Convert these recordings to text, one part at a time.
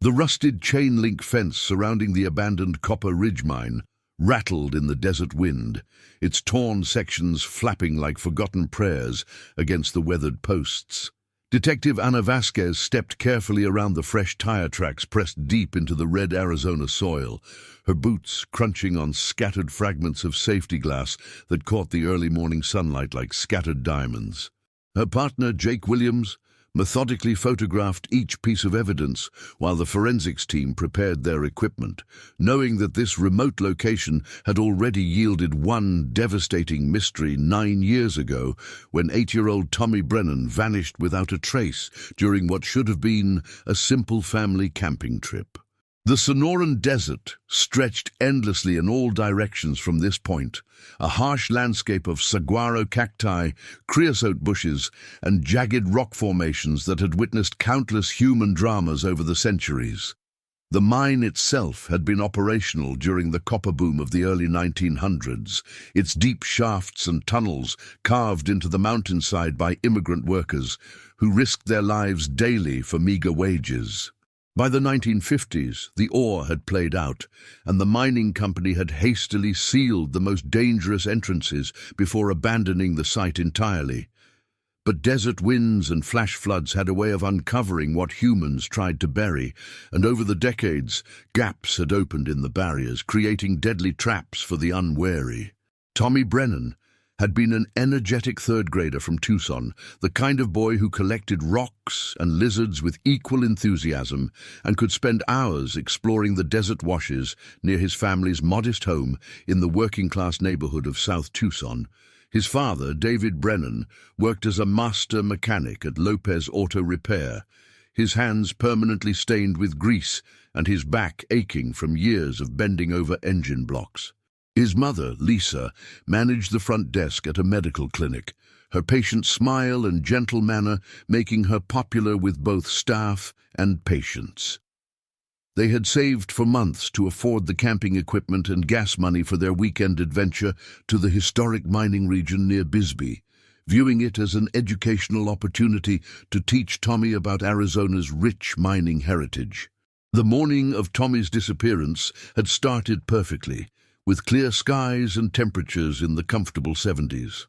The rusted chain-link fence surrounding the abandoned Copper Ridge mine rattled in the desert wind, its torn sections flapping like forgotten prayers against the weathered posts. Detective Ana Vasquez stepped carefully around the fresh tire tracks pressed deep into the red Arizona soil, her boots crunching on scattered fragments of safety glass that caught the early morning sunlight like scattered diamonds. Her partner, Jake Williams, methodically photographed each piece of evidence while the forensics team prepared their equipment, knowing that this remote location had already yielded one devastating mystery 9 years ago when 8-year-old Tommy Brennan vanished without a trace during what should have been a simple family camping trip. The Sonoran Desert stretched endlessly in all directions from this point, a harsh landscape of saguaro cacti, creosote bushes, and jagged rock formations that had witnessed countless human dramas over the centuries. The mine itself had been operational during the copper boom of the early 1900s, its deep shafts and tunnels carved into the mountainside by immigrant workers who risked their lives daily for meager wages. By the 1950s, the ore had played out, and the mining company had hastily sealed the most dangerous entrances before abandoning the site entirely. But desert winds and flash floods had a way of uncovering what humans tried to bury, and over the decades, gaps had opened in the barriers, creating deadly traps for the unwary. Tommy Brennan had been an energetic third grader from Tucson, the kind of boy who collected rocks and lizards with equal enthusiasm and could spend hours exploring the desert washes near his family's modest home in the working-class neighborhood of South Tucson. His father, David Brennan, worked as a master mechanic at Lopez Auto Repair, his hands permanently stained with grease and his back aching from years of bending over engine blocks. His mother, Lisa, managed the front desk at a medical clinic, her patient smile and gentle manner making her popular with both staff and patients. They had saved for months to afford the camping equipment and gas money for their weekend adventure to the historic mining region near Bisbee, viewing it as an educational opportunity to teach Tommy about Arizona's rich mining heritage. The morning of Tommy's disappearance had started perfectly, with clear skies and temperatures in the comfortable 70s.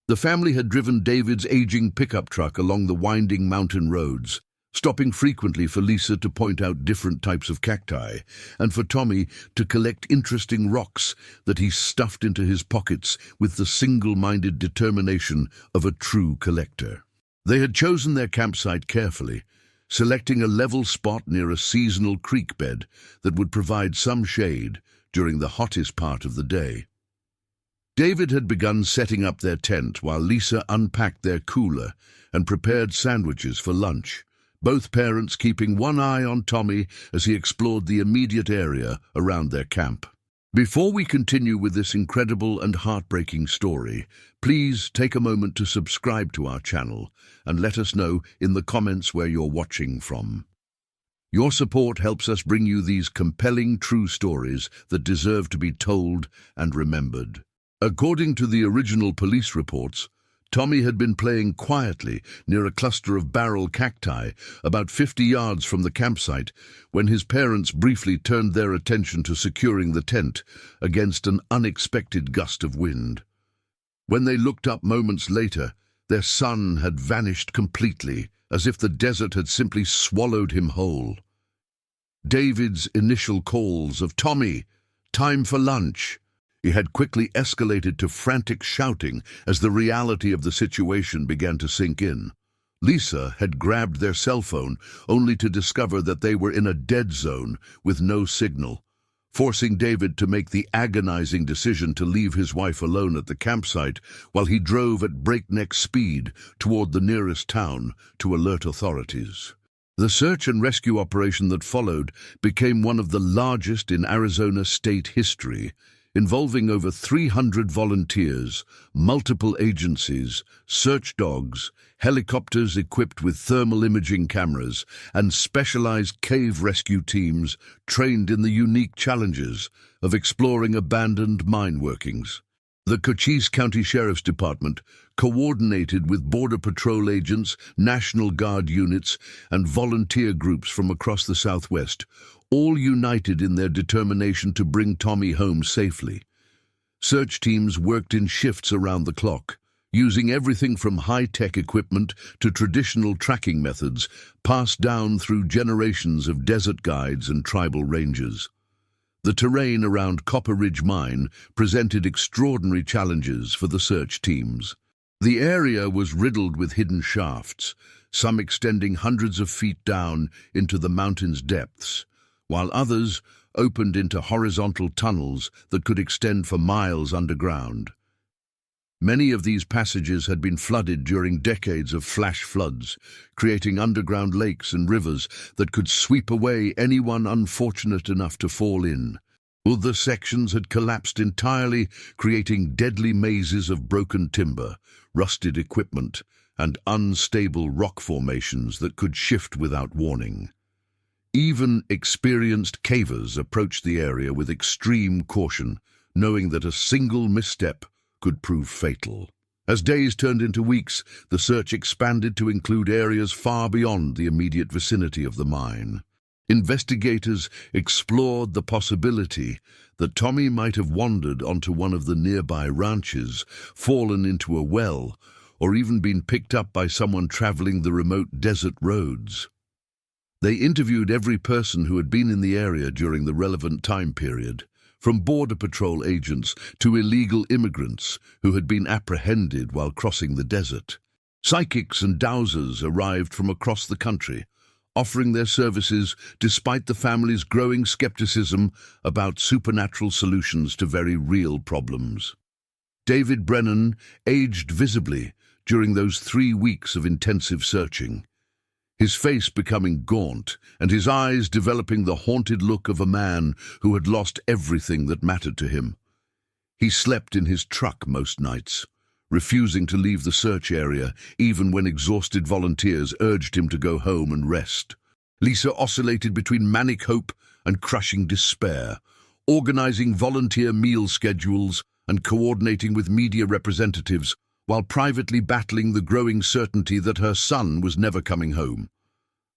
The family had driven David's aging pickup truck along the winding mountain roads, stopping frequently for Lisa to point out different types of cacti, and for Tommy to collect interesting rocks that he stuffed into his pockets with the single-minded determination of a true collector. They had chosen their campsite carefully, selecting a level spot near a seasonal creek bed that would provide some shade during the hottest part of the day. David had begun setting up their tent while Lisa unpacked their cooler and prepared sandwiches for lunch, both parents keeping one eye on Tommy as he explored the immediate area around their camp. Before we continue with this incredible and heartbreaking story, please take a moment to subscribe to our channel and let us know in the comments where you're watching from. Your support helps us bring you these compelling true stories that deserve to be told and remembered. According to the original police reports, Tommy had been playing quietly near a cluster of barrel cacti about 50 yards from the campsite when his parents briefly turned their attention to securing the tent against an unexpected gust of wind. When they looked up moments later, their son had vanished completely, as if the desert had simply swallowed him whole. David's initial calls of "Tommy, time for lunch," he had quickly escalated to frantic shouting as the reality of the situation began to sink in. Lisa had grabbed their cell phone only to discover that they were in a dead zone with no signal, forcing David to make the agonizing decision to leave his wife alone at the campsite while he drove at breakneck speed toward the nearest town to alert authorities. The search and rescue operation that followed became one of the largest in Arizona state history, involving over 300 volunteers, multiple agencies, search dogs, helicopters equipped with thermal imaging cameras, and specialized cave rescue teams trained in the unique challenges of exploring abandoned mine workings. The Cochise County Sheriff's Department coordinated with Border Patrol agents, National Guard units, and volunteer groups from across the Southwest, all united in their determination to bring Tommy home safely. Search teams worked in shifts around the clock, using everything from high-tech equipment to traditional tracking methods passed down through generations of desert guides and tribal rangers. The terrain around Copper Ridge Mine presented extraordinary challenges for the search teams. The area was riddled with hidden shafts, some extending hundreds of feet down into the mountain's depths, while others opened into horizontal tunnels that could extend for miles underground. Many of these passages had been flooded during decades of flash floods, creating underground lakes and rivers that could sweep away anyone unfortunate enough to fall in. Other sections had collapsed entirely, creating deadly mazes of broken timber, rusted equipment, and unstable rock formations that could shift without warning. Even experienced cavers approached the area with extreme caution, knowing that a single misstep could prove fatal. As days turned into weeks, the search expanded to include areas far beyond the immediate vicinity of the mine. Investigators explored the possibility that Tommy might have wandered onto one of the nearby ranches, fallen into a well, or even been picked up by someone traveling the remote desert roads. They interviewed every person who had been in the area during the relevant time period, from Border Patrol agents to illegal immigrants who had been apprehended while crossing the desert. Psychics and dowsers arrived from across the country, offering their services despite the family's growing skepticism about supernatural solutions to very real problems. David Brennan aged visibly during those 3 weeks of intensive searching, his face becoming gaunt and his eyes developing the haunted look of a man who had lost everything that mattered to him. He slept in his truck most nights, refusing to leave the search area even when exhausted volunteers urged him to go home and rest. Lisa oscillated between manic hope and crushing despair, organizing volunteer meal schedules and coordinating with media representatives while privately battling the growing certainty that her son was never coming home.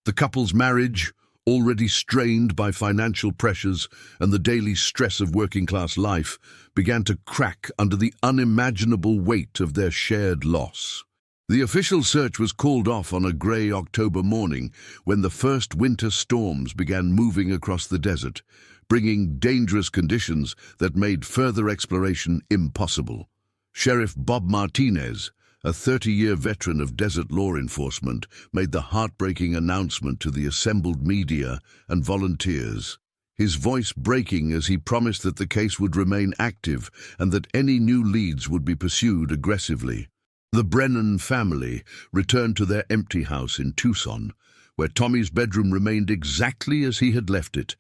The couple's marriage, already strained by financial pressures and the daily stress of working-class life, began to crack under the unimaginable weight of their shared loss. The official search was called off on a grey October morning when the first winter storms began moving across the desert, bringing dangerous conditions that made further exploration impossible. Sheriff Bob Martinez, a 30-year veteran of desert law enforcement, made the heartbreaking announcement to the assembled media and volunteers, his voice breaking as he promised that the case would remain active and that any new leads would be pursued aggressively. The Brennan family returned to their empty house in Tucson, where Tommy's bedroom remained exactly as he had left it,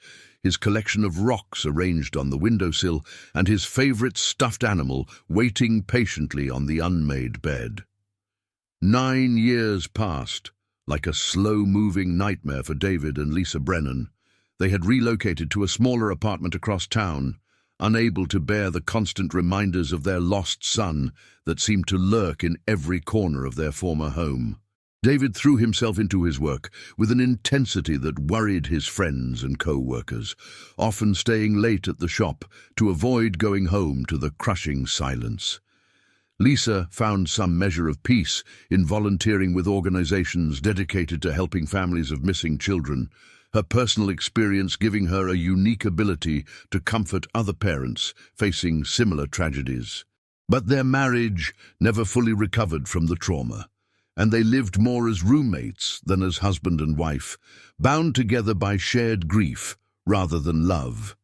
his collection of rocks arranged on the windowsill and his favorite stuffed animal waiting patiently on the unmade bed. 9 years passed, like a slow-moving nightmare for David and Lisa Brennan. They had relocated to a smaller apartment across town, unable to bear the constant reminders of their lost son that seemed to lurk in every corner of their former home. David threw himself into his work with an intensity that worried his friends and co-workers, often staying late at the shop to avoid going home to the crushing silence. Lisa found some measure of peace in volunteering with organizations dedicated to helping families of missing children, her personal experience giving her a unique ability to comfort other parents facing similar tragedies. But their marriage never fully recovered from the trauma, and they lived more as roommates than as husband and wife, bound together by shared grief rather than love.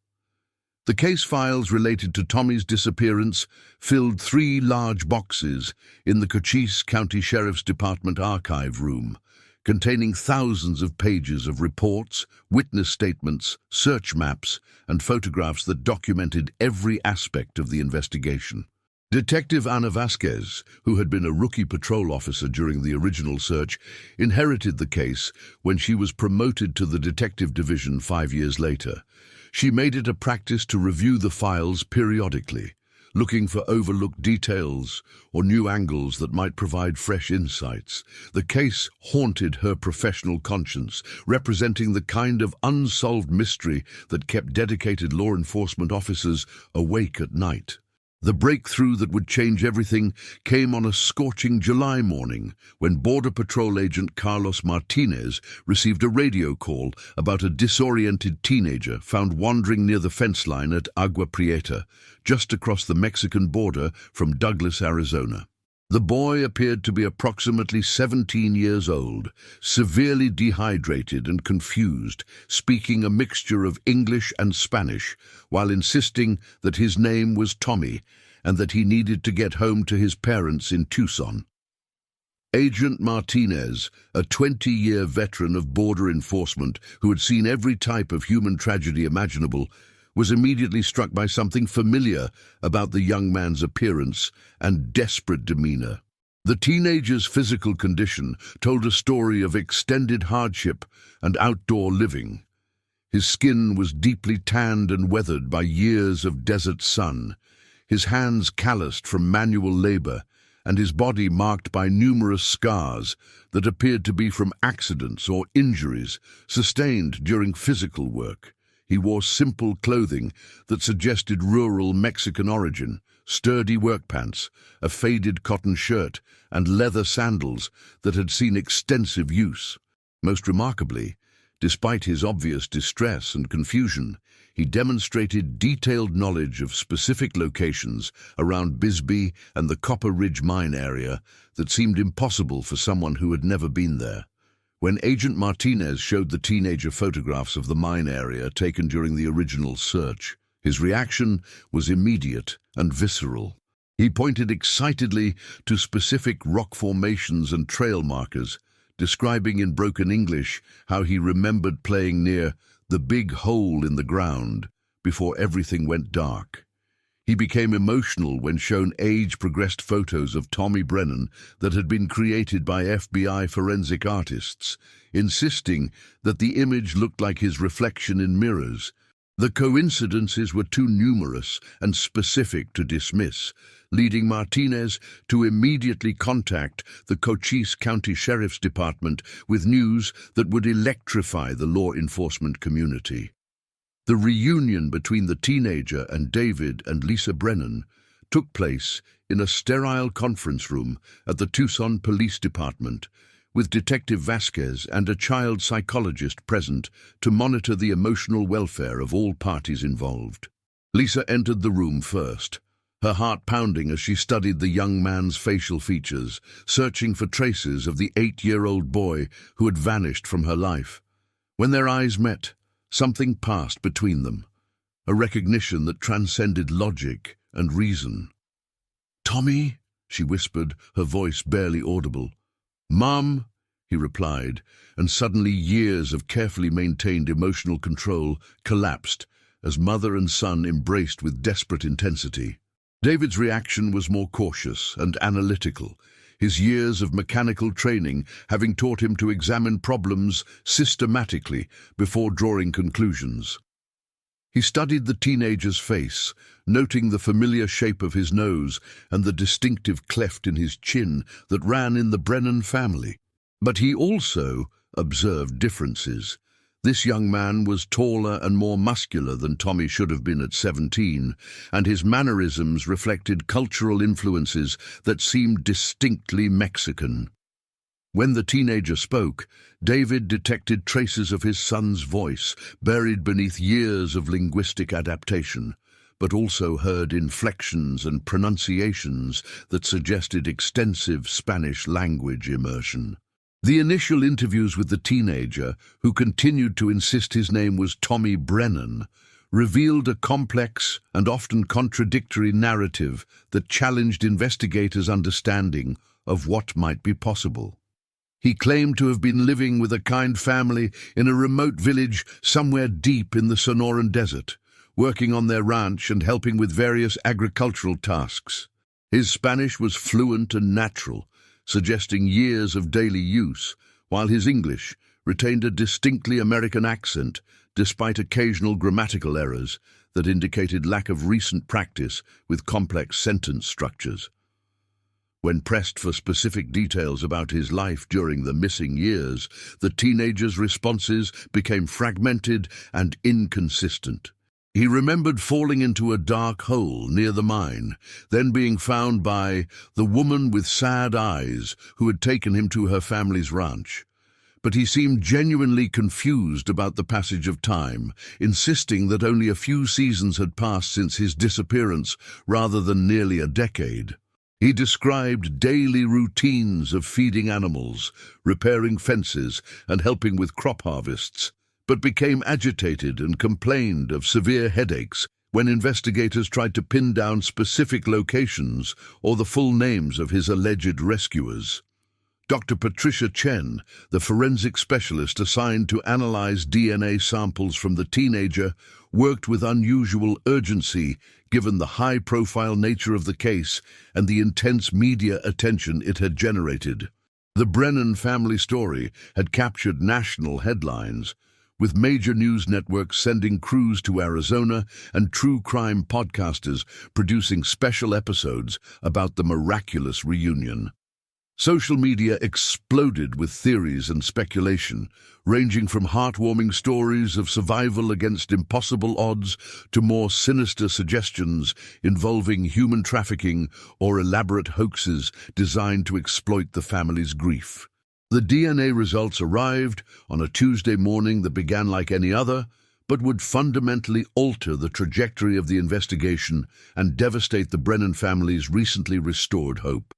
The case files related to Tommy's disappearance filled 3 large boxes in the Cochise County Sheriff's Department archive room, containing thousands of pages of reports, witness statements, search maps, and photographs that documented every aspect of the investigation. Detective Ana Vasquez, who had been a rookie patrol officer during the original search, inherited the case when she was promoted to the detective division 5 years later. She made it a practice to review the files periodically, looking for overlooked details or new angles that might provide fresh insights. The case haunted her professional conscience, representing the kind of unsolved mystery that kept dedicated law enforcement officers awake at night. The breakthrough that would change everything came on a scorching July morning when Border Patrol agent Carlos Martinez received a radio call about a disoriented teenager found wandering near the fence line at Agua Prieta, just across the Mexican border from Douglas, Arizona. The boy appeared to be approximately 17 years old, severely dehydrated and confused, speaking a mixture of English and Spanish, while insisting that his name was Tommy and that he needed to get home to his parents in Tucson. Agent Martinez, a 20-year veteran of border enforcement who had seen every type of human tragedy imaginable, was immediately struck by something familiar about the young man's appearance and desperate demeanor. The teenager's physical condition told a story of extended hardship and outdoor living. His skin was deeply tanned and weathered by years of desert sun, his hands calloused from manual labor, and his body marked by numerous scars that appeared to be from accidents or injuries sustained during physical work. He wore simple clothing that suggested rural Mexican origin, sturdy work pants, a faded cotton shirt, and leather sandals that had seen extensive use. Most remarkably, despite his obvious distress and confusion, he demonstrated detailed knowledge of specific locations around Bisbee and the Copper Ridge mine area that seemed impossible for someone who had never been there. When Agent Martinez showed the teenager photographs of the mine area taken during the original search, his reaction was immediate and visceral. He pointed excitedly to specific rock formations and trail markers, describing in broken English how he remembered playing near the big hole in the ground before everything went dark. He became emotional when shown age-progressed photos of Tommy Brennan that had been created by FBI forensic artists, insisting that the image looked like his reflection in mirrors. The coincidences were too numerous and specific to dismiss, leading Martinez to immediately contact the Cochise County Sheriff's Department with news that would electrify the law enforcement community. The reunion between the teenager and David and Lisa Brennan took place in a sterile conference room at the Tucson Police Department, with Detective Vasquez and a child psychologist present to monitor the emotional welfare of all parties involved. Lisa entered the room first, her heart pounding as she studied the young man's facial features, searching for traces of the 8-year-old boy who had vanished from her life. When their eyes met, something passed between them, a recognition that transcended logic and reason. "Tommy," she whispered, her voice barely audible. "Mom," he replied, and suddenly years of carefully maintained emotional control collapsed as mother and son embraced with desperate intensity. David's reaction was more cautious and analytical, his years of mechanical training having taught him to examine problems systematically before drawing conclusions. He studied the teenager's face, noting the familiar shape of his nose and the distinctive cleft in his chin that ran in the Brennan family. But he also observed differences. This young man was taller and more muscular than Tommy should have been at 17, and his mannerisms reflected cultural influences that seemed distinctly Mexican. When the teenager spoke, David detected traces of his son's voice, buried beneath years of linguistic adaptation, but also heard inflections and pronunciations that suggested extensive Spanish language immersion. The initial interviews with the teenager, who continued to insist his name was Tommy Brennan, revealed a complex and often contradictory narrative that challenged investigators' understanding of what might be possible. He claimed to have been living with a kind family in a remote village somewhere deep in the Sonoran Desert, working on their ranch and helping with various agricultural tasks. His Spanish was fluent and natural, suggesting years of daily use, while his English retained a distinctly American accent despite occasional grammatical errors that indicated lack of recent practice with complex sentence structures. When pressed for specific details about his life during the missing years, the teenager's responses became fragmented and inconsistent. He remembered falling into a dark hole near the mine, then being found by the woman with sad eyes who had taken him to her family's ranch. But he seemed genuinely confused about the passage of time, insisting that only a few seasons had passed since his disappearance rather than nearly a decade. He described daily routines of feeding animals, repairing fences, and helping with crop harvests, but became agitated and complained of severe headaches when investigators tried to pin down specific locations or the full names of his alleged rescuers. Dr. Patricia Chen, the forensic specialist assigned to analyze DNA samples from the teenager, worked with unusual urgency given the high-profile nature of the case and the intense media attention it had generated. The Brennan family story had captured national headlines, with major news networks sending crews to Arizona and true crime podcasters producing special episodes about the miraculous reunion. Social media exploded with theories and speculation, ranging from heartwarming stories of survival against impossible odds to more sinister suggestions involving human trafficking or elaborate hoaxes designed to exploit the family's grief. The DNA results arrived on a Tuesday morning that began like any other, but would fundamentally alter the trajectory of the investigation and devastate the Brennan family's recently restored hope.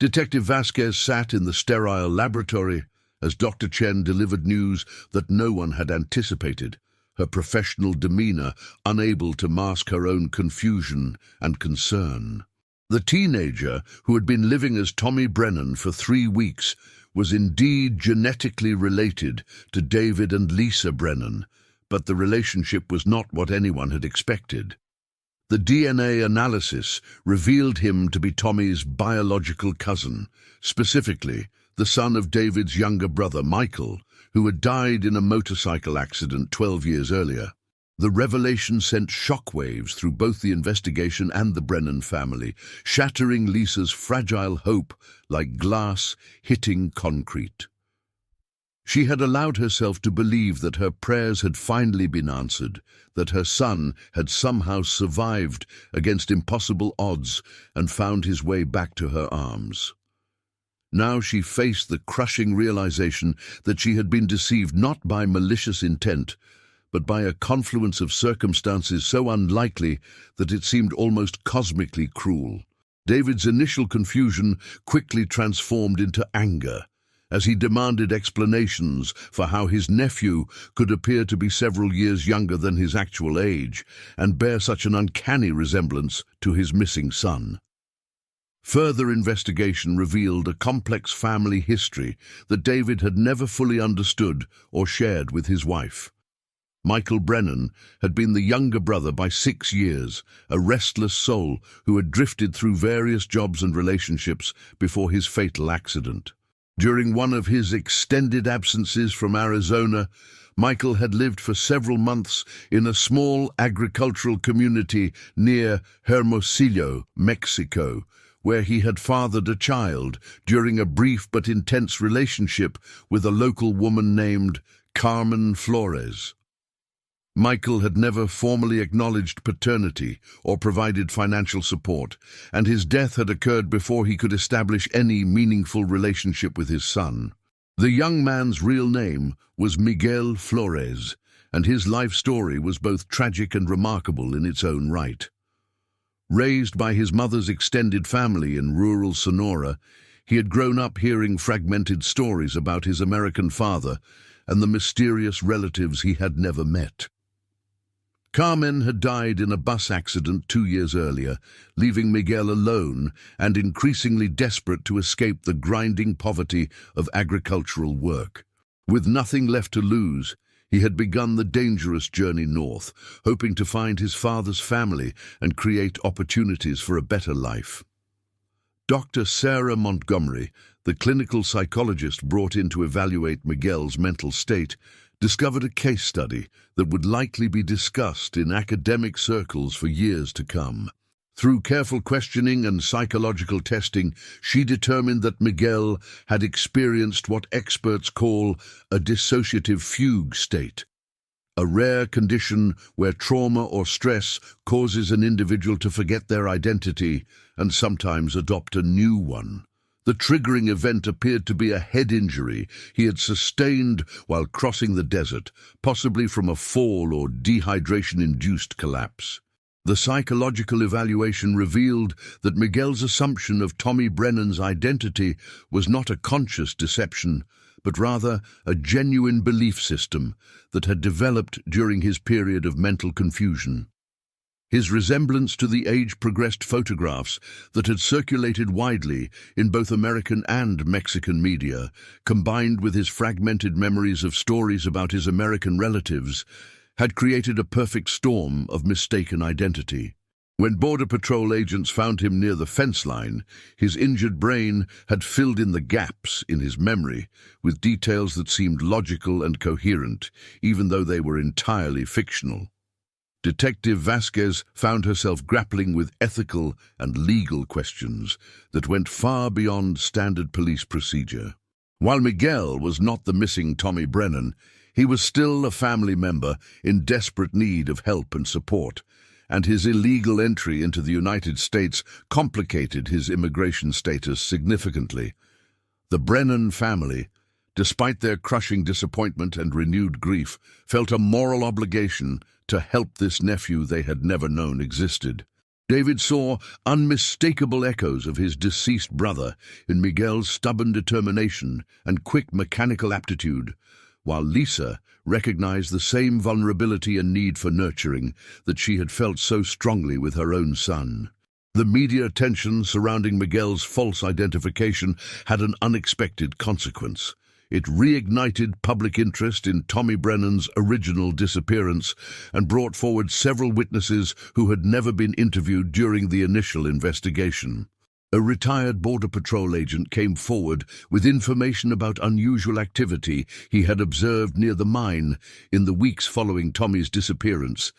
Detective Vasquez sat in the sterile laboratory as Dr. Chen delivered news that no one had anticipated, her professional demeanor unable to mask her own confusion and concern. The teenager, who had been living as Tommy Brennan for 3 weeks, was indeed genetically related to David and Lisa Brennan, but the relationship was not what anyone had expected. The DNA analysis revealed him to be Tommy's biological cousin, specifically the son of David's younger brother, Michael, who had died in a motorcycle accident 12 years earlier. The revelation sent shockwaves through both the investigation and the Brennan family, shattering Lisa's fragile hope like glass hitting concrete. She had allowed herself to believe that her prayers had finally been answered, that her son had somehow survived against impossible odds and found his way back to her arms. Now she faced the crushing realization that she had been deceived not by malicious intent, but by a confluence of circumstances so unlikely that it seemed almost cosmically cruel. David's initial confusion quickly transformed into anger, as he demanded explanations for how his nephew could appear to be several years younger than his actual age and bear such an uncanny resemblance to his missing son. Further investigation revealed a complex family history that David had never fully understood or shared with his wife. Michael Brennan had been the younger brother by 6 years, a restless soul who had drifted through various jobs and relationships before his fatal accident. During one of his extended absences from Arizona, Michael had lived for several months in a small agricultural community near Hermosillo, Mexico, where he had fathered a child during a brief but intense relationship with a local woman named Carmen Flores. Michael had never formally acknowledged paternity or provided financial support, and his death had occurred before he could establish any meaningful relationship with his son. The young man's real name was Miguel Flores, and his life story was both tragic and remarkable in its own right. Raised by his mother's extended family in rural Sonora, he had grown up hearing fragmented stories about his American father and the mysterious relatives he had never met. Carmen had died in a bus accident 2 years earlier, leaving Miguel alone and increasingly desperate to escape the grinding poverty of agricultural work. With nothing left to lose, he had begun the dangerous journey north, hoping to find his father's family and create opportunities for a better life. Dr. Sarah Montgomery, the clinical psychologist brought in to evaluate Miguel's mental state, discovered a case study that would likely be discussed in academic circles for years to come. Through careful questioning and psychological testing, she determined that Miguel had experienced what experts call a dissociative fugue state, a rare condition where trauma or stress causes an individual to forget their identity and sometimes adopt a new one. The triggering event appeared to be a head injury he had sustained while crossing the desert, possibly from a fall or dehydration-induced collapse. The psychological evaluation revealed that Miguel's assumption of Tommy Brennan's identity was not a conscious deception, but rather a genuine belief system that had developed during his period of mental confusion. His resemblance to the age-progressed photographs that had circulated widely in both American and Mexican media, combined with his fragmented memories of stories about his American relatives, had created a perfect storm of mistaken identity. When Border Patrol agents found him near the fence line, his injured brain had filled in the gaps in his memory with details that seemed logical and coherent, even though they were entirely fictional. Detective Vasquez found herself grappling with ethical and legal questions that went far beyond standard police procedure. While Miguel was not the missing Tommy Brennan, he was still a family member in desperate need of help and support, and his illegal entry into the United States complicated his immigration status significantly. The Brennan family, despite their crushing disappointment and renewed grief, felt a moral obligation to help this nephew they had never known existed. David saw unmistakable echoes of his deceased brother in Miguel's stubborn determination and quick mechanical aptitude, while Lisa recognized the same vulnerability and need for nurturing that she had felt so strongly with her own son. The media attention surrounding Miguel's false identification had an unexpected consequence. It reignited public interest in Tommy Brennan's original disappearance and brought forward several witnesses who had never been interviewed during the initial investigation. A retired Border Patrol agent came forward with information about unusual activity he had observed near the mine in the weeks following Tommy's disappearance,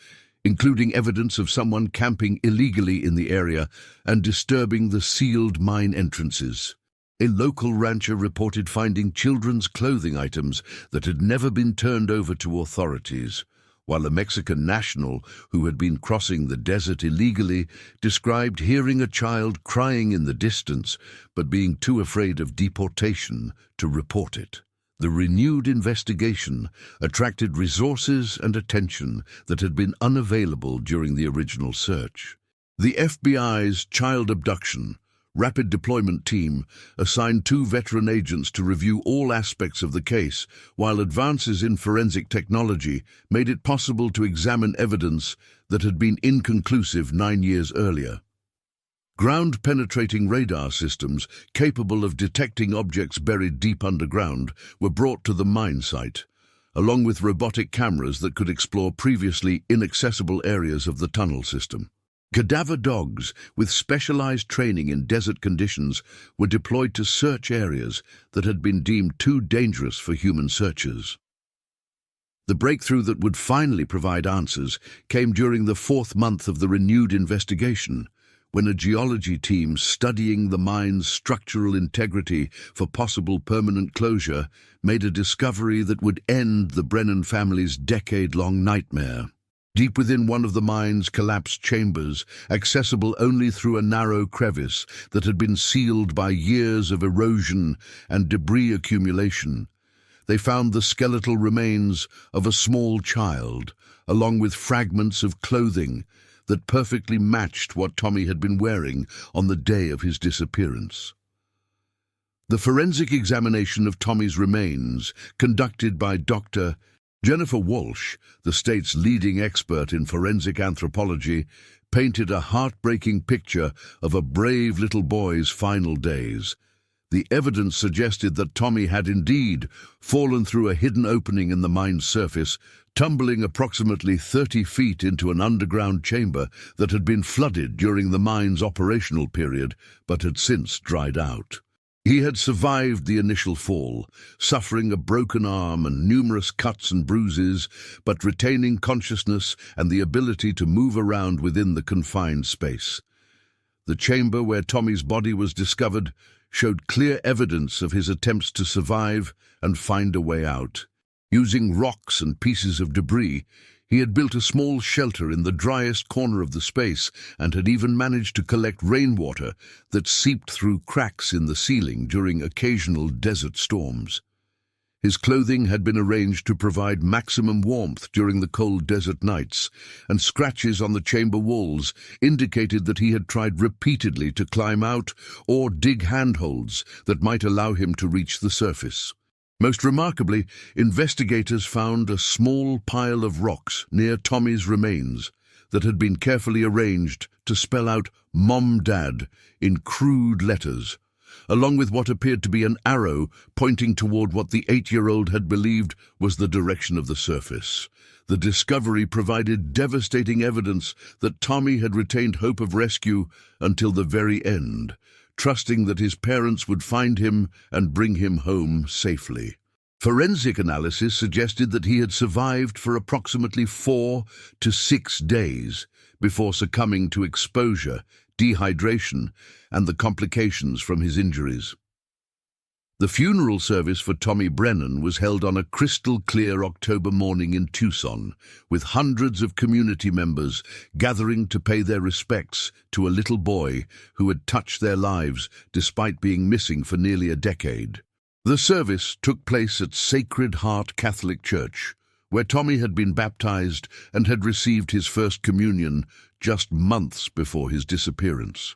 including evidence of someone camping illegally in the area and disturbing the sealed mine entrances. A local rancher reported finding children's clothing items that had never been turned over to authorities, while a Mexican national who had been crossing the desert illegally described hearing a child crying in the distance but being too afraid of deportation to report it. The renewed investigation attracted resources and attention that had been unavailable during the original search. The FBI's child abduction Rapid Deployment Team assigned 2 veteran agents to review all aspects of the case, while advances in forensic technology made it possible to examine evidence that had been inconclusive 9 years earlier. Ground-penetrating radar systems capable of detecting objects buried deep underground were brought to the mine site, along with robotic cameras that could explore previously inaccessible areas of the tunnel system. Cadaver dogs with specialized training in desert conditions were deployed to search areas that had been deemed too dangerous for human searchers. The breakthrough that would finally provide answers came during the 4th month of the renewed investigation, when a geology team studying the mine's structural integrity for possible permanent closure made a discovery that would end the Brennan family's decade-long nightmare. Deep within one of the mine's collapsed chambers, accessible only through a narrow crevice that had been sealed by years of erosion and debris accumulation, they found the skeletal remains of a small child, along with fragments of clothing that perfectly matched what Tommy had been wearing on the day of his disappearance. The forensic examination of Tommy's remains, conducted by Dr. Jennifer Walsh, the state's leading expert in forensic anthropology, painted a heartbreaking picture of a brave little boy's final days. The evidence suggested that Tommy had indeed fallen through a hidden opening in the mine's surface, tumbling approximately 30 feet into an underground chamber that had been flooded during the mine's operational period but had since dried out. He had survived the initial fall, suffering a broken arm and numerous cuts and bruises, but retaining consciousness and the ability to move around within the confined space. The chamber where Tommy's body was discovered showed clear evidence of his attempts to survive and find a way out. Using rocks and pieces of debris, he had built a small shelter in the driest corner of the space and had even managed to collect rainwater that seeped through cracks in the ceiling during occasional desert storms. His clothing had been arranged to provide maximum warmth during the cold desert nights, and scratches on the chamber walls indicated that he had tried repeatedly to climb out or dig handholds that might allow him to reach the surface. Most remarkably, investigators found a small pile of rocks near Tommy's remains that had been carefully arranged to spell out "Mom Dad" in crude letters, along with what appeared to be an arrow pointing toward what the 8-year-old had believed was the direction of the surface. The discovery provided devastating evidence that Tommy had retained hope of rescue until the very end, trusting that his parents would find him and bring him home safely. Forensic analysis suggested that he had survived for approximately 4 to 6 days before succumbing to exposure, dehydration, and the complications from his injuries. The funeral service for Tommy Brennan was held on a crystal-clear October morning in Tucson, with hundreds of community members gathering to pay their respects to a little boy who had touched their lives despite being missing for nearly a decade. The service took place at Sacred Heart Catholic Church, where Tommy had been baptized and had received his first communion just months before his disappearance.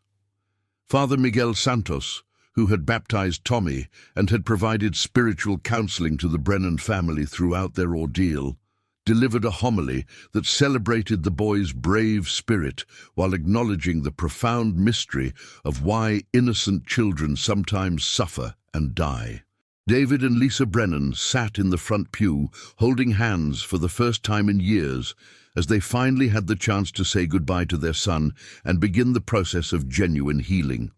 Father Miguel Santos, who had baptized Tommy and had provided spiritual counseling to the Brennan family throughout their ordeal, delivered a homily that celebrated the boy's brave spirit while acknowledging the profound mystery of why innocent children sometimes suffer and die. David and Lisa Brennan sat in the front pew, holding hands for the first time in years, as they finally had the chance to say goodbye to their son and begin the process of genuine healing.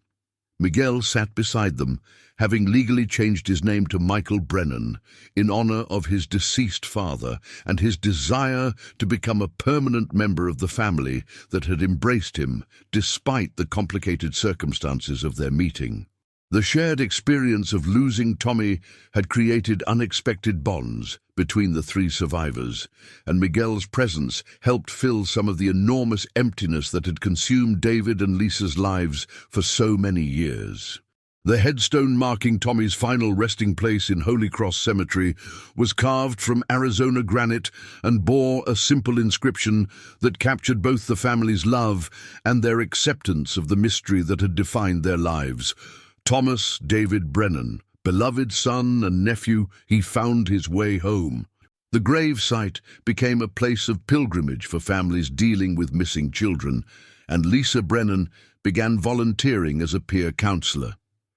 Miguel sat beside them, having legally changed his name to Michael Brennan in honor of his deceased father and his desire to become a permanent member of the family that had embraced him despite the complicated circumstances of their meeting. The shared experience of losing Tommy had created unexpected bonds between the 3 survivors, and Miguel's presence helped fill some of the enormous emptiness that had consumed David and Lisa's lives for so many years. The headstone marking Tommy's final resting place in Holy Cross Cemetery was carved from Arizona granite and bore a simple inscription that captured both the family's love and their acceptance of the mystery that had defined their lives. Thomas David Brennan, beloved son and nephew, he found his way home. The grave site became a place of pilgrimage for families dealing with missing children, and Lisa Brennan began volunteering as a peer counselor,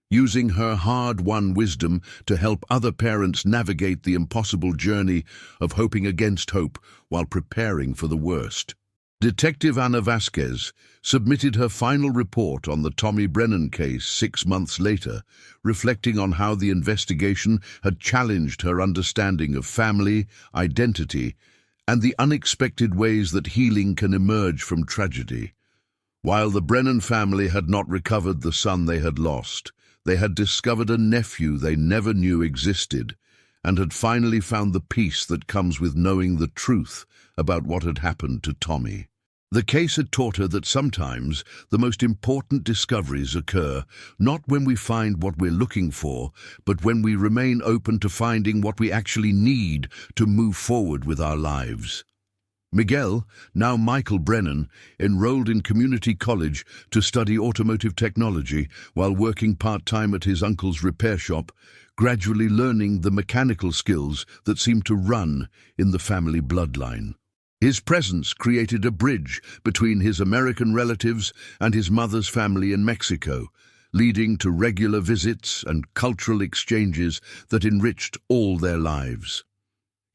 using her hard-won wisdom to help other parents navigate the impossible journey of hoping against hope while preparing for the worst. Detective Ana Vasquez submitted her final report on the Tommy Brennan case 6 months later, reflecting on how the investigation had challenged her understanding of family, identity, and the unexpected ways that healing can emerge from tragedy. While the Brennan family had not recovered the son they had lost, they had discovered a nephew they never knew existed, and had finally found the peace that comes with knowing the truth about what had happened to Tommy. The case had taught her that sometimes the most important discoveries occur not when we find what we're looking for, but when we remain open to finding what we actually need to move forward with our lives. Miguel, now Michael Brennan, enrolled in community college to study automotive technology while working part-time at his uncle's repair shop, gradually learning the mechanical skills that seemed to run in the family bloodline. His presence created a bridge between his American relatives and his mother's family in Mexico, leading to regular visits and cultural exchanges that enriched all their lives.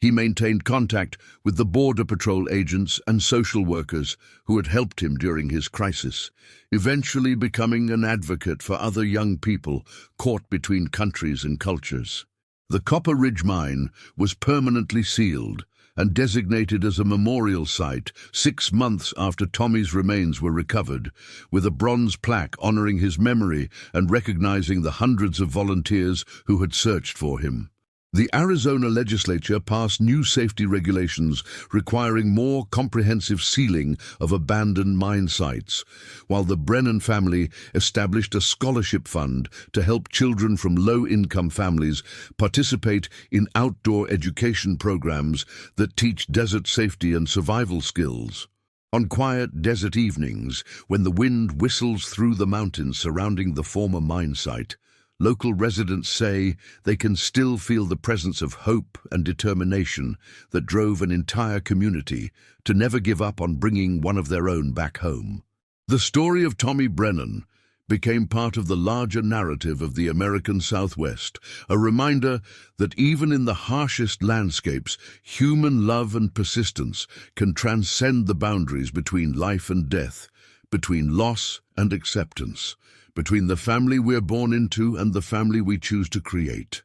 He maintained contact with the Border Patrol agents and social workers who had helped him during his crisis, eventually becoming an advocate for other young people caught between countries and cultures. The Copper Ridge Mine was permanently sealed and designated as a memorial site 6 months after Tommy's remains were recovered, with a bronze plaque honoring his memory and recognizing the hundreds of volunteers who had searched for him. The Arizona legislature passed new safety regulations requiring more comprehensive sealing of abandoned mine sites, while the Brennan family established a scholarship fund to help children from low-income families participate in outdoor education programs that teach desert safety and survival skills. On quiet desert evenings, when the wind whistles through the mountains surrounding the former mine site, local residents say they can still feel the presence of hope and determination that drove an entire community to never give up on bringing one of their own back home. The story of Tommy Brennan became part of the larger narrative of the American Southwest, a reminder that even in the harshest landscapes, human love and persistence can transcend the boundaries between life and death, between loss and acceptance, between the family we're born into and the family we choose to create.